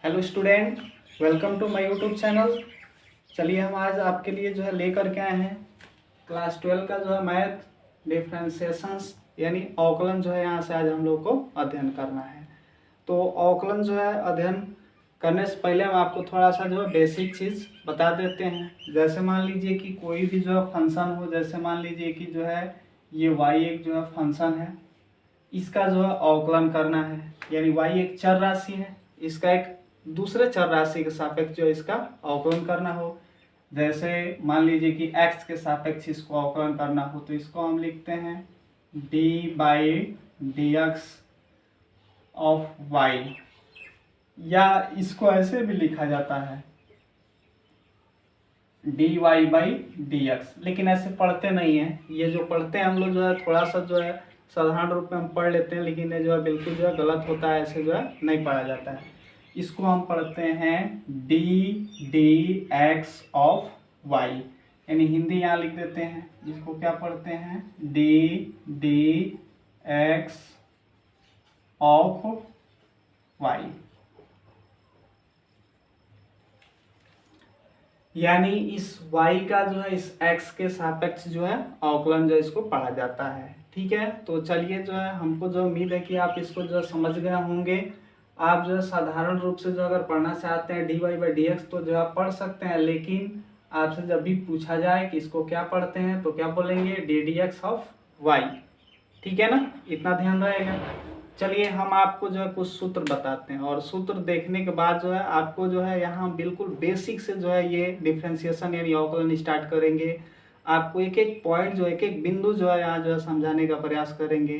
Hello student, welcome to my YouTube channel. चलिए हम आज आपके लिए जो है लेकर के आए हैं क्लास 12 का जो है मैथ डिफ्रेंशिएशंस यानी अवकलन जो है यहाँ से आज हम लोग को अध्ययन करना है। तो अवकलन जो है अध्ययन करने से पहले हम आपको थोड़ा सा जो है बेसिक चीज़ बता देते हैं। जैसे मान लीजिए कि कोई भी जो है फंक्शन हो, जैसे मान लीजिए कि जो है ये y एक जो है फंक्शन है, इसका जो है अवकलन करना है, यानी y एक चर राशि है, इसका एक दूसरे चर राशि के सापेक्ष जो इसका अवकलन करना हो। जैसे मान लीजिए कि x के सापेक्ष इसको अवकलन करना हो तो इसको हम लिखते हैं d/dx ऑफ y, या इसको ऐसे भी लिखा जाता है dy/dx, लेकिन ऐसे पढ़ते नहीं हैं। ये जो पढ़ते हैं हम लोग जो है थोड़ा सा जो है साधारण रूप में हम पढ़ लेते हैं, लेकिन ये जो है बिल्कुल जो है गलत होता है, ऐसे जो है नहीं पढ़ा जाता है। इसको हम पढ़ते हैं d/dx ऑफ y, यानी हिंदी यहाँ लिख देते हैं। इसको क्या पढ़ते हैं d/dx ऑफ y, यानी इस y का जो है इस x के सापेक्ष जो है अवकलन जो इसको पढ़ा जाता है। ठीक है, तो चलिए जो है हमको जो उम्मीद है कि आप इसको जो समझ गए होंगे। आप जो है साधारण रूप से जो अगर पढ़ना चाहते हैं dy/dx तो जो आप पढ़ सकते हैं, लेकिन आपसे जब भी पूछा जाए कि इसको क्या पढ़ते हैं तो क्या बोलेंगे d/dx ऑफ y। ठीक है ना, इतना ध्यान रहेगा। चलिए हम आपको जो है कुछ सूत्र बताते हैं, और सूत्र देखने के बाद जो है आपको जो है यहाँ बिल्कुल बेसिक से जो है ये डिफ्रेंशिएशन यानी अवकलन स्टार्ट करेंगे। आपको एक एक पॉइंट जो एक एक बिंदु जो है यहाँ जो है समझाने का प्रयास करेंगे।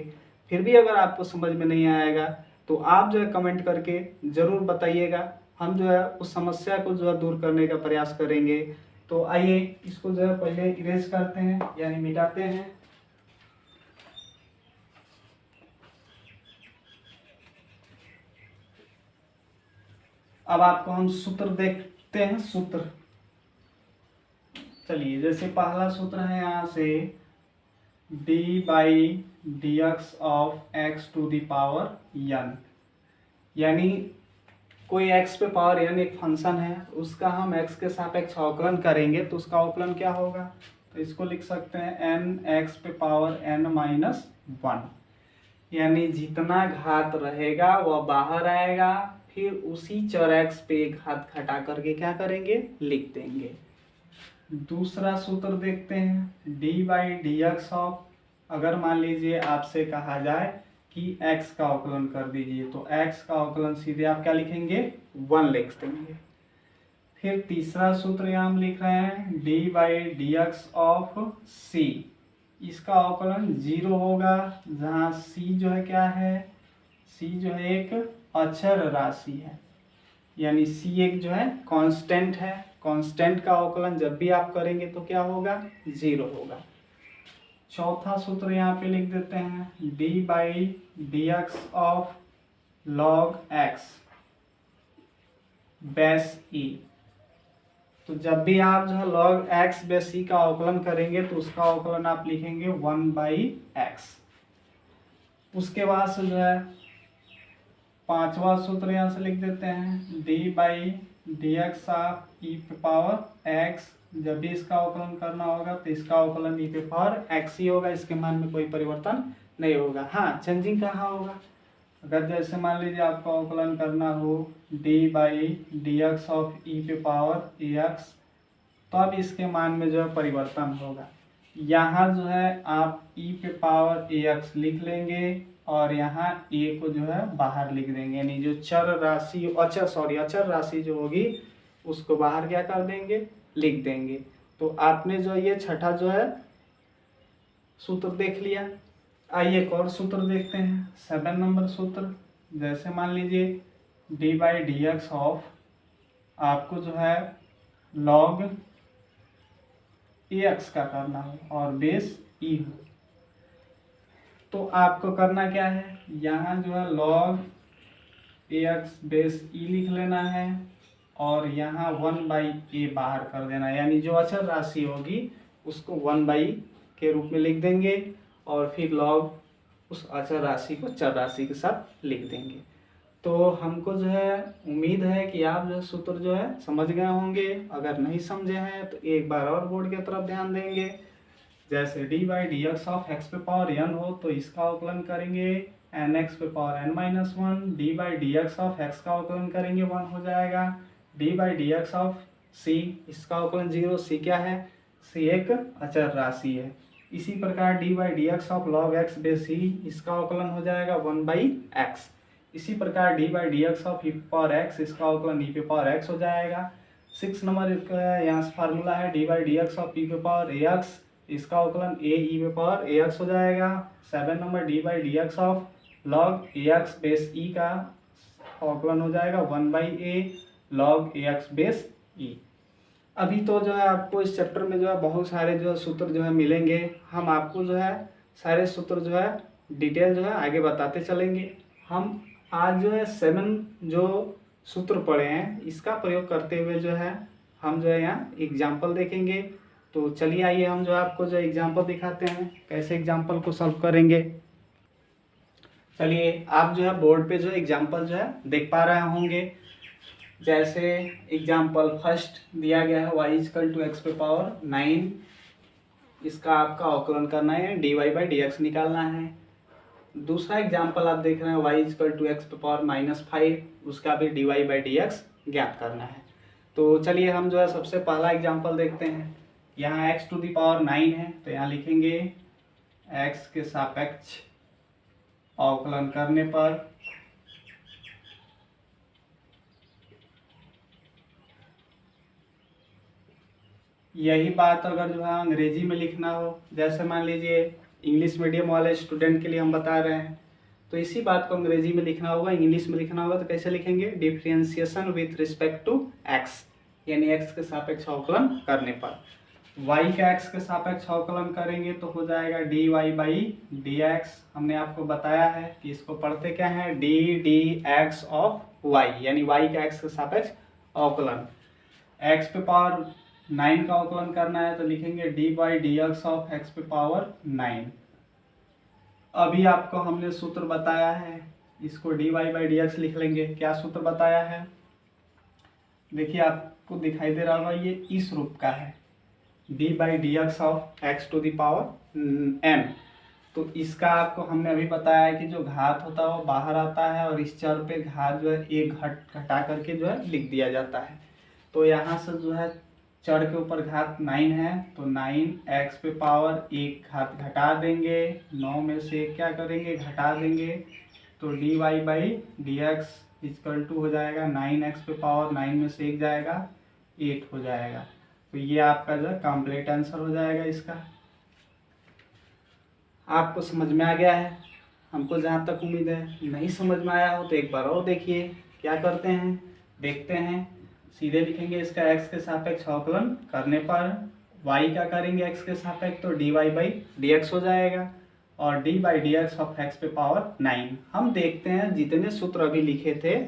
फिर भी अगर आपको समझ में नहीं आएगा तो आप जो है कमेंट करके ज़रूर बताइएगा, हम जो है उस समस्या को जो है दूर करने का प्रयास करेंगे। तो आइए इसको जो है पहले इरेज करते हैं यानी मिटाते हैं। अब आपको हम सूत्र देखते हैं। सूत्र चलिए, जैसे पहला सूत्र है यहाँ से d/dx of x to the power n, यानी कोई x पे पावर n एक फंक्शन है, उसका हम x के सापेक्ष अवकलन करेंगे तो उसका अवकलन क्या होगा, तो इसको लिख सकते हैं n(x पे पावर n-1), यानी जितना घात रहेगा वह बाहर आएगा, फिर उसी चर x पे एक घात घटा करके क्या करेंगे, लिख देंगे। दूसरा सूत्र देखते हैं d/dx ऑफ, अगर मान लीजिए आपसे कहा जाए कि x का अवकलन कर दीजिए तो x का अवकलन सीधे आप क्या लिखेंगे, 1 लिख देंगे। फिर तीसरा सूत्र यहाँ हम लिख रहे हैं d/dx ऑफ c, इसका अवकलन 0 होगा, जहाँ c जो है क्या है, c जो है एक अचर राशि है, यानी c एक जो है कांस्टेंट है। कांस्टेंट का अवकलन जब भी आप करेंगे तो क्या होगा, 0 होगा। चौथा सूत्र यहाँ पे लिख देते हैं d/dx of log x base e, तो जब भी आप जो है log x बेस e का अवकलन करेंगे तो उसका अवकलन आप लिखेंगे 1/x। उसके बाद से जो है पांचवा सूत्र यहाँ से लिख देते हैं d/dx ऑफ e पे पावर x, जब भी इसका अवकलन करना होगा तो इसका अवकलन e पे पावर x ही होगा, इसके मान में कोई परिवर्तन नहीं होगा। हाँ, चेंजिंग कहाँ होगा, अगर जैसे मान लीजिए आपको अवकलन करना हो d/dx ऑफ e पे पावर ax, तो अब इसके मान में जो है परिवर्तन होगा। यहाँ जो है आप e पे पावर ax लिख लेंगे और यहाँ a को जो है बाहर लिख देंगे, यानी जो चर राशि अचर राशि जो होगी उसको बाहर क्या कर देंगे, लिख देंगे। तो आपने जो ये छठा जो है सूत्र देख लिया। आइए एक और सूत्र देखते हैं, 7 नंबर सूत्र। जैसे मान लीजिए d/dx ऑफ, आपको जो है log ax का करना हो और बेस e हो, तो आपको करना क्या है, यहाँ जो है log ax बेस e लिख लेना है और यहाँ 1/a बाहर कर देना है, यानी जो अचर राशि होगी उसको 1/a के रूप में लिख देंगे और फिर log उस अचर राशि को चर राशि के साथ लिख देंगे। तो हमको जो है उम्मीद है कि आप जो सूत्र जो है समझ गए होंगे। अगर नहीं समझे हैं तो एक बार और बोर्ड की तरफ ध्यान देंगे। जैसे D by D x of X पे पावर एन हो तो इसका अवकलन करेंगे एन एक्स पे power N minus one. D by D x of X का अवकलन करेंगे 1 हो जाएगा। D by D x of C, इसका अवकलन 0। सी क्या है? सी एक अचर राशि है। इसी प्रकार D by D x of log X बे सी, इसका अवकलन हो जाएगा 1/x। इसी प्रकार D by D x of E power X, इसका अवकलन ई पे पावर एक्स हो जाएगा। 6 नंबर यहाँ से फार्मूला है D by D x of E पे पावर ए एक्स, इसका अवकलन ए ई पे पावर ए एक्स हो जाएगा। 7 number D by D x of log A X base E का अवकलन हो जाएगा 1/a log A X base E. अभी तो जो है आपको इस चैप्टर में जो है बहुत सारे जो है सूत्र जो है मिलेंगे। हम आपको जो है सारे सूत्र जो है डिटेल जो है आगे बताते चलेंगे। हम आज जो है 7 जो सूत्र पढ़े हैं इसका प्रयोग करते हुए जो है हम जो है यहाँ एग्जाम्पल देखेंगे। तो चलिए आइए हम जो आपको जो एग्जाम्पल दिखाते हैं कैसे एग्जाम्पल को सॉल्व करेंगे। चलिए आप जो है बोर्ड पे जो एग्जाम्पल जो है देख पा रहे होंगे। जैसे एग्जाम्पल फर्स्ट दिया गया है y इक्वल टू एक्स पे पावर 9, इसका आपका अवकलन करना है dy बाई डी एक्स निकालना है। दूसरा एग्जाम्पल आप देख रहे हैं y इक्वल टू एक्स पे पावर -5, उसका भी dy बाई डी एक्स ज्ञात करना है। तो चलिए हम जो है सबसे पहला एग्जाम्पल देखते हैं। यहाँ x टू दी पावर 9 है तो यहाँ लिखेंगे x के सापेक्ष अवकलन करने पर यही बात अगर जो है अंग्रेजी में लिखना हो, जैसे मान लीजिए इंग्लिश मीडियम वाले स्टूडेंट के लिए हम बता रहे हैं तो इसी बात को अंग्रेजी में लिखना होगा, इंग्लिश में लिखना होगा। तो कैसे लिखेंगे? Differentiation with respect to x, यानी x के सापेक्ष अवकलन करने पर y का x के सापेक्ष अवकलन करेंगे तो हो जाएगा dy बाई डी एक्स। हमने आपको बताया है कि इसको पढ़ते क्या है, ddx ऑफ y, यानी y का x के सापेक्ष अवकलन। x पे पावर 9 का अवकलन करना है तो लिखेंगे D by D x of X पे पावर 9। अभी आपको हमने सूत्र बताया है, इसको D Y by D X लिख लेंगे। क्या सूत्र बताया है? देखिए आपको दिखाई दे रहा होगा, ये इस रूप का है, D by D x of X to the power m। तो इसका आपको हमने अभी बताया है कि जो घात होता है वो बाहर आता है और इस चर पे घात जो है एक घटा करके जो है लिख दिया जाता है। तो यहाँ से जो है चर के ऊपर घात 9 है तो 9x पे पावर एक घात घटा देंगे, 9 में से क्या करेंगे, घटा देंगे। तो D Y by D x equal to हो जाएगा 9x पे पावर 9 में से एक जाएगा 8 हो जाएगा। तो ये आपका जो है कंप्लीट आंसर हो जाएगा इसका। आपको समझ में आ गया है? हमको जहाँ तक उम्मीद है। नहीं समझ में आया हो तो एक बार और देखिए क्या करते हैं, देखते हैं। सीधे लिखेंगे इसका x के सापेक्ष अवकलन करने पर y का करेंगे x के सापेक्ष तो dy बाई डी एक्स हो जाएगा और d by D x of x पे पावर 9। हम देखते हैं जितने सूत्र अभी लिखे थे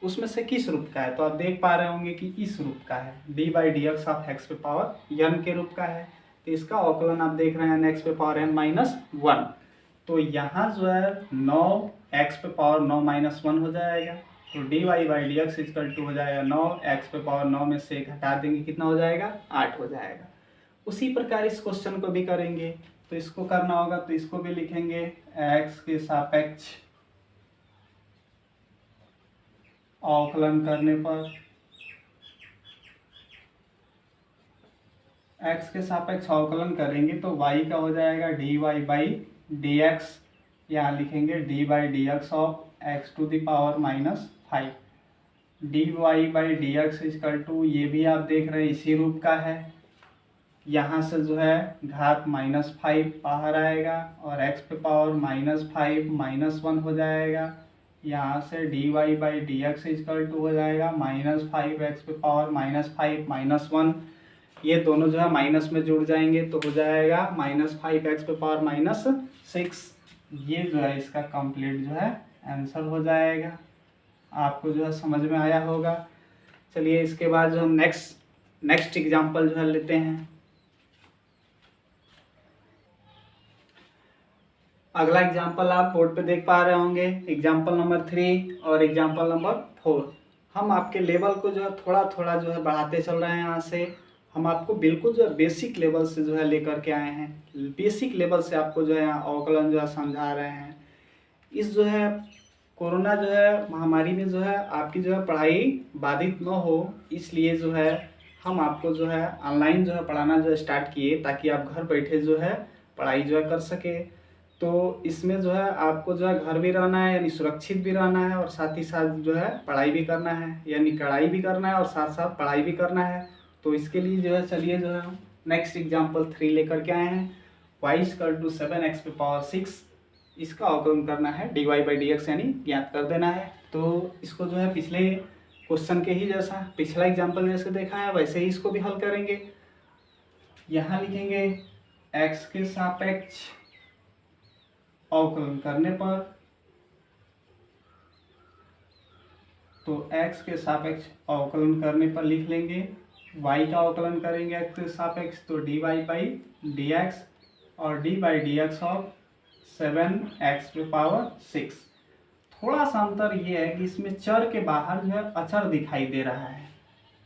उसमें से किस रूप का है। तो आप देख पा रहे होंगे कि इस रूप का है, d by D x of x पे पावर n के रूप का है। तो इसका अवकलन आप देख रहे हैं x पे पावर n माइनस 1। तो यहाँ जो है 9x पे पावर 9 माइनस 1 हो जाएगा। तो D Y by D x equal to हो जाएगा 9x पे पावर 9 में से घटा देंगे, कितना हो जाएगा, 8 हो जाएगा। उसी प्रकार इस क्वेश्चन को भी करेंगे। तो इसको करना होगा तो इसको भी लिखेंगे x के सापेक्ष अवकलन करने पर x के सापेक्ष अवकलन करेंगे तो y का हो जाएगा d Y by D x, यहाँ लिखेंगे D by D x of x to the power -5। D Y by D x equal to, ये भी आप देख रहे हैं इसी रूप का है। यहाँ से जो है घात -5 बाहर आएगा और x पे पावर -5 -1 हो जाएगा। यहाँ से d Y by D x equal to हो जाएगा -5x पे पावर -5 -1। ये दोनों जो है माइनस में जुड़ जाएंगे तो हो जाएगा -5x पे पावर -6। ये जो है इसका कंप्लीट जो है आंसर हो जाएगा। आपको जो है समझ में आया होगा। चलिए इसके बाद जो हम नेक्स्ट एग्जांपल जो है लेते हैं। अगला एग्जाम्पल आप बोर्ड पे देख पा रहे होंगे, एग्जाम्पल नंबर 3 और एग्जाम्पल नंबर 4। हम आपके लेवल को जो है थोड़ा थोड़ा जो है बढ़ाते चल रहे हैं। यहाँ से हम आपको बिल्कुल जो है बेसिक लेवल से जो है लेकर के आए हैं। बेसिक लेवल से आपको जो है यहाँ अवकलन जो है समझा रहे हैं। इस जो है कोरोना जो है महामारी में जो है आपकी जो है पढ़ाई बाधित न हो, इसलिए जो है हम आपको जो है ऑनलाइन जो है पढ़ाना जो है स्टार्ट किए, ताकि आप घर बैठे जो है पढ़ाई जो है कर सके। तो इसमें जो है आपको जो है घर भी रहना है, यानी सुरक्षित भी रहना है, और साथ ही साथ जो है पढ़ाई भी करना है, यानी कढ़ाई भी करना है और साथ साथ पढ़ाई भी करना है। तो इसके लिए जो है चलिए जो है हम नेक्स्ट एग्जाम्पल 3 लेकर के आए हैं। y=7x⁶ इसका अवकलन करना है dy/dx, यानी ज्ञात कर देना है। तो इसको जो है पिछले क्वेश्चन के ही जैसा, पिछला एग्जाम्पल जैसे देखा है वैसे ही इसको भी हल करेंगे। यहाँ लिखेंगे x के सापेक्ष अवकलन करने पर, तो x के सापेक्ष अवकलन करने पर लिख लेंगे y का अवकलन करेंगे x के सापेक्ष, तो dy/dx और dy/dx ऑफ 7x⁶। थोड़ा सा अंतर ये है कि इसमें चर के बाहर जो है अचर दिखाई दे रहा है।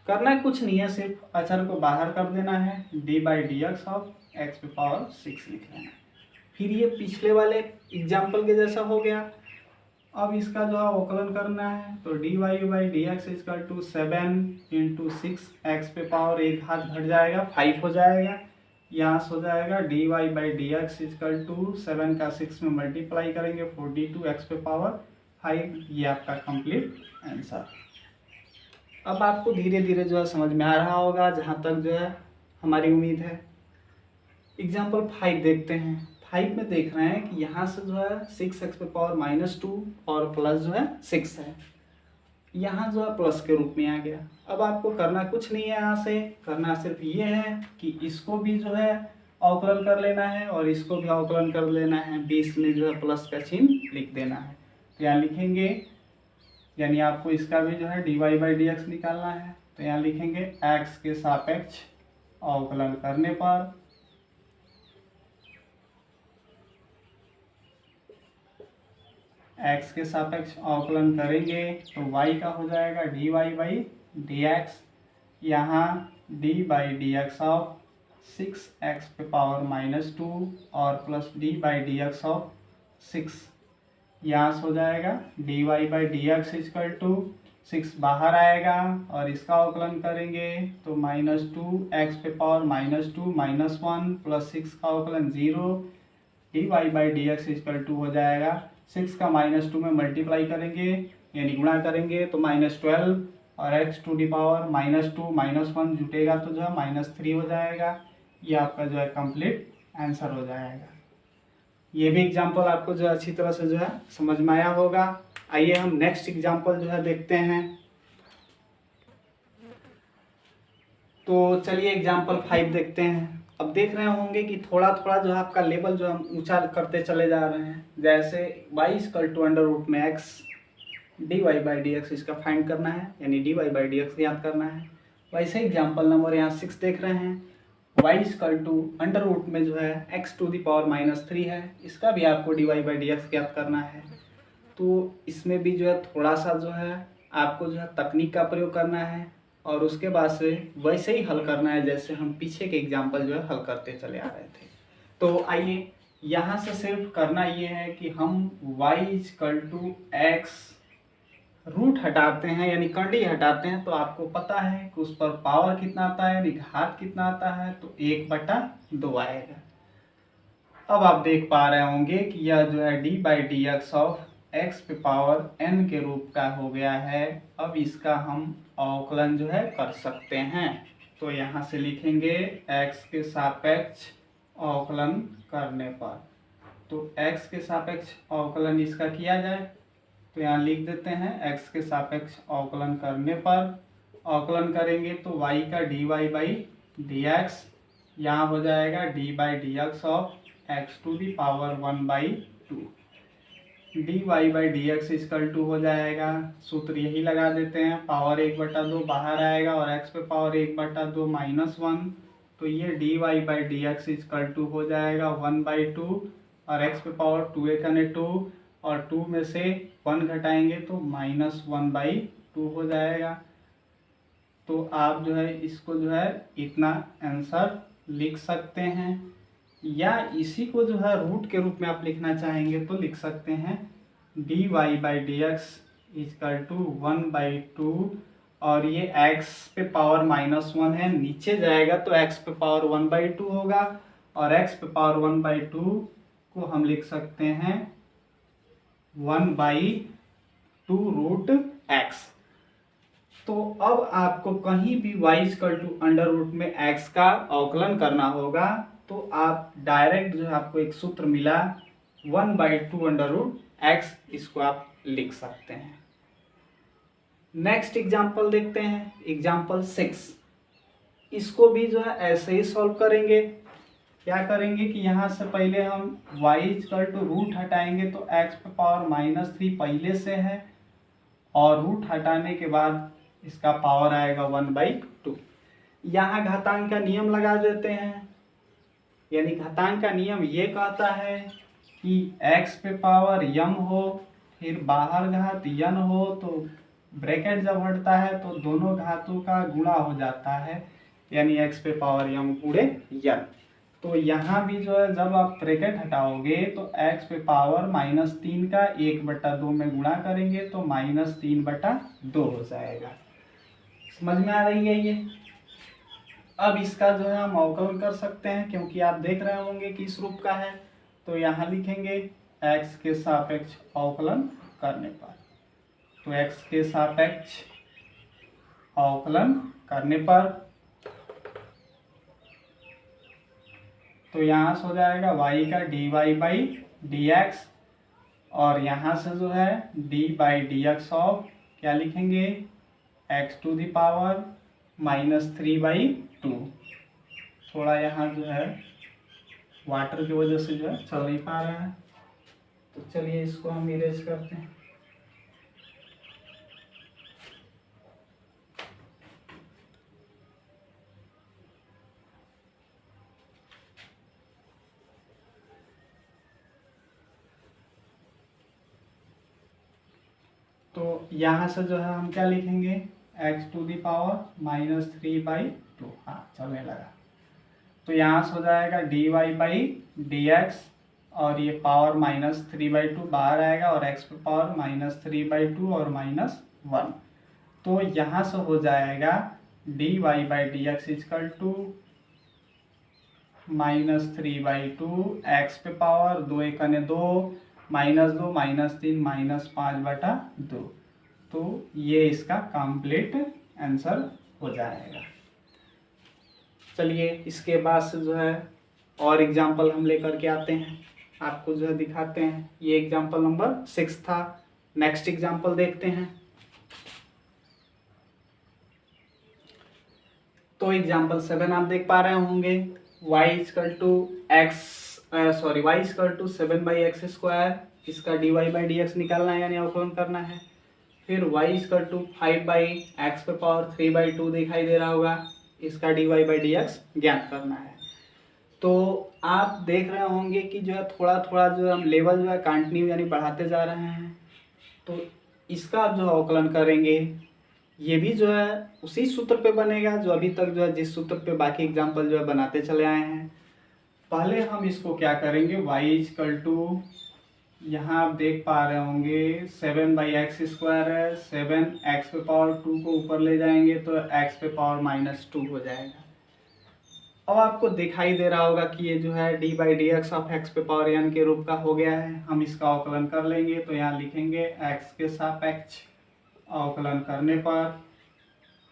करना कुछ नहीं है, सिर्फ अचर को बाहर कर देना है, dy/dx ऑफ x⁶ लिख लेना है। फिर ये पिछले वाले एग्जाम्पल के जैसा हो गया। अब इसका जो है अवकलन करना है, तो dy/dx = 7 × 6 x⁴ घट जाएगा 5 हो जाएगा। यहाँ से हो जाएगा dy/dx = 7 का 6 में मल्टीप्लाई करेंगे 42 x⁵। ये आपका कंप्लीट आंसर। अब आपको धीरे धीरे जो है समझ में आ रहा होगा, जहाँ तक जो है हमारी उम्मीद है। एग्जाम्पल 5 देखते हैं। 5 में देख रहे हैं कि यहाँ से जो है 6x⁻² और प्लस जो है 6 है, यहाँ जो है प्लस के रूप में आ गया। अब आपको करना कुछ नहीं है, यहाँ से करना सिर्फ ये है कि इसको भी जो है अवकलन कर लेना है और इसको भी अवकलन कर लेना है, बीच में जो है प्लस का चिन्ह लिख देना है। तो यहाँ लिखेंगे, यानी आपको इसका भी जो है dy/dx निकालना है, तो यहाँ लिखेंगे x के सापेक्ष अवकलन करने पर, x के सापेक्ष अवकलन करेंगे तो y का हो जाएगा dy/dx, यहाँ dy/dx ऑफ 6x⁻² और प्लस dy/dx ऑफ 6, यहाँ से हो जाएगा dy/dx = 6 बाहर आएगा और इसका अवकलन करेंगे तो -2x⁻² -1 प्लस 6 का अवकलन 0, dy/dx = हो जाएगा 6 का -2 में मल्टीप्लाई करेंगे यानी गुणा करेंगे तो -12 और x⁻² -2 जुटेगा तो जो है -3 हो जाएगा। ये आपका जो है कंप्लीट आंसर हो जाएगा। ये भी एग्जाम्पल आपको जो है अच्छी तरह से जो है समझ में आया होगा। आइए हम नेक्स्ट एग्जाम्पल जो है देखते हैं। तो चलिए एग्जाम्पल 5 देखते हैं। अब देख रहे होंगे कि थोड़ा थोड़ा जो है आपका लेवल जो हम ऊंचा करते चले जा रहे हैं। जैसे y = √x dy/dx इसका फाइंड करना है, यानी dy/dx याद करना है। वैसे एग्जाम्पल नंबर यहाँ 6 देख रहे हैं, y √, में जो है x⁻³ है, इसका भी आपको dy/dx याद करना है। तो इसमें भी जो है थोड़ा सा जो है आपको जो है तकनीक का प्रयोग करना है और उसके बाद से वैसे ही हल करना है जैसे हम पीछे के एग्जाम्पल जो है हल करते चले आ रहे थे। तो आइए यहाँ से सिर्फ करना ये है कि हम y = x रूट हटाते हैं, यानी कंडी हटाते हैं, तो आपको पता है कि उस पर पावर कितना आता है, यानी घात कितना आता है, तो 1/2 आएगा। अब आप देख पा रहे होंगे कि यह जो है dy/dx ऑफ x⁴n के रूप का हो गया है। अब इसका हम अवकलन जो है कर सकते हैं, तो यहाँ से लिखेंगे x के सापेक्ष अवकलन करने पर, तो x के सापेक्ष अवकलन इसका किया जाए तो यहाँ लिख देते हैं x के सापेक्ष अवकलन करने पर, अवकलन करेंगे तो y का dy/dx, यहाँ हो जाएगा dy/dx ऑफ x⁻⁴ dy/dx = हो जाएगा, सूत्र यही लगा देते हैं, पावर 1/2 बाहर आएगा और x⁻² 1/2 -1, तो ये dy/dx = हो जाएगा 1/2 और एक्स पे पावर 2 कने 2 और 2 में से 1 घटाएंगे तो -1/2 हो जाएगा। तो आप जो है इसको जो है इतना आंसर लिख सकते हैं, या इसी को जो है रूट के रूप में आप लिखना चाहेंगे तो लिख सकते हैं dy/dx = 1/2, और ये x पे पावर -1 है, नीचे जाएगा तो x पे पावर 1/2 होगा, और x पे पावर 1/2 को हम लिख सकते हैं 1/2√x। तो अब आपको कहीं भी y = में x का अवकलन करना होगा, तो आप डायरेक्ट जो है आपको एक सूत्र मिला 1/2√x, इसको आप लिख सकते हैं। नेक्स्ट एग्जांपल देखते हैं, एग्जांपल 6। इसको भी जो है ऐसे ही सॉल्व करेंगे। क्या करेंगे कि यहाँ से पहले हम y = हटाएंगे तो x पे पावर -3 पहले से है, और रूट हटाने के बाद इसका पावर आएगा 1/2। यहाँ घातांक का नियम लगा देते हैं, यानी घातांक का नियम ये कहता है कि x पे पावर m हो, फिर बाहर घात n हो, तो ब्रैकेट जब हटता है तो दोनों घातों का गुणा हो जाता है, यानी x पे पावर m गुणे n। तो यहाँ भी जो है जब आप ब्रैकेट हटाओगे तो x पे पावर -3 का 1/2 में गुणा करेंगे तो -3/2 हो जाएगा। समझ में आ रही है ये? अब इसका जो है हम अवकलन कर सकते हैं, क्योंकि आप देख रहे होंगे कि इस रूप का है। तो यहाँ लिखेंगे x के सापेक्ष अवकलन करने पर, तो x के सापेक्ष अवकलन करने पर तो यहाँ से हो जाएगा y का dy/dx, और यहाँ से जो है d/dx ऑफ क्या लिखेंगे x⁻³ -3/2। थोड़ा यहाँ जो है वाटर की वजह से जो है चल नहीं पा रहा है, तो चलिए इसको हम इरेज करते हैं। तो यहाँ से जो है हम क्या लिखेंगे x⁻³ -3/2। हाँ, चलने लगा। तो यहाँ से हो जाएगा dy/dx, और ये पावर -3/2 बाहर आएगा, और x पे पावर -3/2 और -1। तो यहाँ से हो जाएगा dy/dx = -3/2, x पे पावर 2 एकने 2, -2 -3 -5/2। तो ये इसका कंप्लीट आंसर हो जाएगा। चलिए इसके बाद से जो है और एग्जाम्पल हम लेकर के आते हैं, आपको जो है दिखाते हैं। ये एग्जाम्पल नंबर 6 था। नेक्स्ट एग्जाम्पल देखते हैं। तो एग्जाम्पल 7 आप देख पा रहे होंगे, y = 7/x², इसका dy/dx निकालना है, यानी अवकलन करना है। फिर y = 5/x⁻³ दिखाई दे रहा होगा, इसका dy/dx ज्ञात करना है। तो आप देख रहे होंगे कि जो है थोड़ा थोड़ा जो हम लेवल जो है कंटिन्यू यानी बढ़ाते जा रहे हैं। तो इसका आप जो अवकलन करेंगे, ये भी जो है उसी सूत्र पे बनेगा जो अभी तक जो है जिस सूत्र पे बाकी एग्जाम्पल जो है बनाते चले आए हैं। पहले हम इसको क्या करेंगे, y = यहाँ आप देख पा रहे होंगे 7/x² है, 7x⁻² को ऊपर ले जाएंगे तो x पे पावर -2 हो जाएगा। अब आपको दिखाई दे रहा होगा कि ये जो है dy/dx ऑफ x पे पावर n के रूप का हो गया है। हम इसका अवकलन कर लेंगे, तो यहाँ लिखेंगे x के सापेक्ष अवकलन करने पर,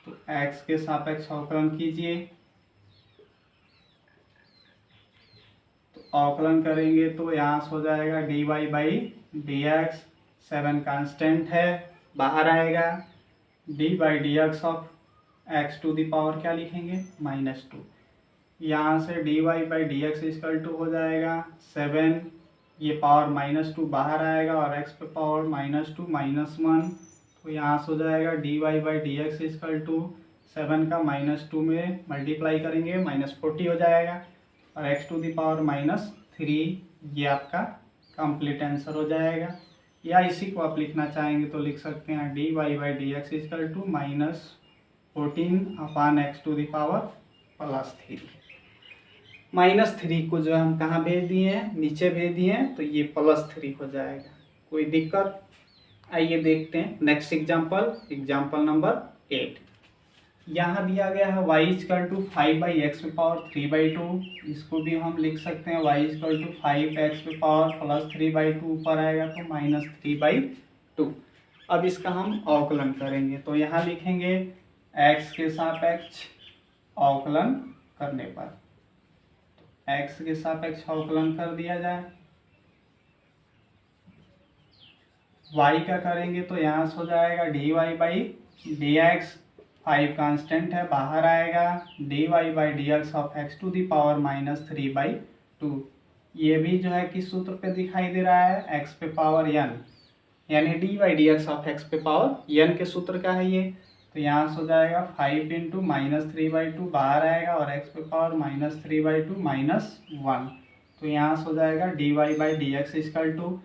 तो x के सापेक्ष अवकलन कीजिए। तो अवकलन करेंगे तो यहाँ से हो जाएगा dy/dx, 7 कांस्टेंट है, बाहर आएगा d/dx ऑफ x⁻³ क्या लिखेंगे -2। यहाँ से dy/dx = हो जाएगा 7, ये पावर -2 बाहर आएगा, और x पे पावर -2 -1। तो यहाँ से हो जाएगा dy/dx = 7 का -2 में मल्टीप्लाई करेंगे -40 हो जाएगा, और x⁻³ -3 ये आपका कंप्लीट आंसर हो जाएगा। या इसी को आप लिखना चाहेंगे तो लिख सकते हैं dy by D x equal to -14/x⁻+3। -3 को जो हम कहाँ भेज दिए हैं, नीचे भेज दिए हैं, तो ये +3 हो जाएगा। कोई दिक्कत? आइए देखते हैं नेक्स्ट एग्जाम्पल नंबर 8। यहाँ दिया गया है y इजकल टू 5/x⁻³ इसको भी हम लिख सकते हैं y इजकल टू 5x⁻+3/2 ऊपर आएगा तो -3/2। अब इसका हम अवकलन करेंगे तो यहाँ लिखेंगे x के सापेक्ष अवकलन करने पर, x के सापेक्ष अवकलन कर दिया जाए। y का करेंगे तो यहाँ से हो जाएगा dy by D x, 5 constant है बाहर आएगा, dy by D x of x⁻³ ये भी जो है किस सूत्र पे दिखाई दे रहा है, x पे पावर n, यानी dy by D x of x पे पावर n के सूत्र का है ये। तो यहाँ से हो जाएगा 5 इंटू -3/2 बाहर आएगा और x पे पावर -3/2 -1, तो यहाँ से हो जाएगा dy by D x equal to,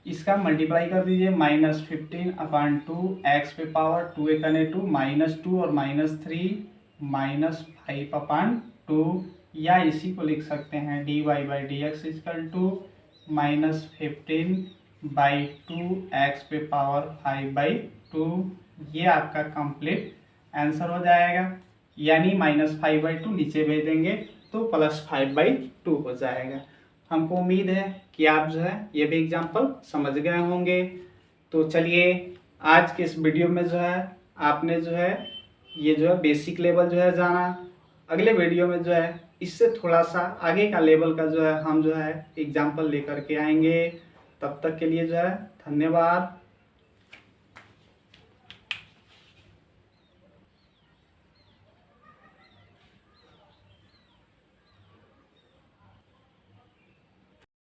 इसका मल्टीप्लाई कर दीजिए -15/2 x पे पावर 2 एकने 2 -2 और -3 -5/2, या इसी को लिख सकते हैं dy by D x equal to -15/2 x पे पावर 5/2। ये आपका कंप्लीट आंसर हो जाएगा, यानी -5/2 नीचे भेज देंगे तो +5/2 हो जाएगा। हमको उम्मीद है कि आप जो है ये भी एग्जाम्पल समझ गए होंगे। तो चलिए आज के इस वीडियो में जो है आपने जो है ये जो है बेसिक लेवल जो है जाना। अगले वीडियो में जो है इससे थोड़ा सा आगे का लेवल का जो है हम जो है एग्जाम्पल लेकर के आएंगे। तब तक के लिए जो है धन्यवाद।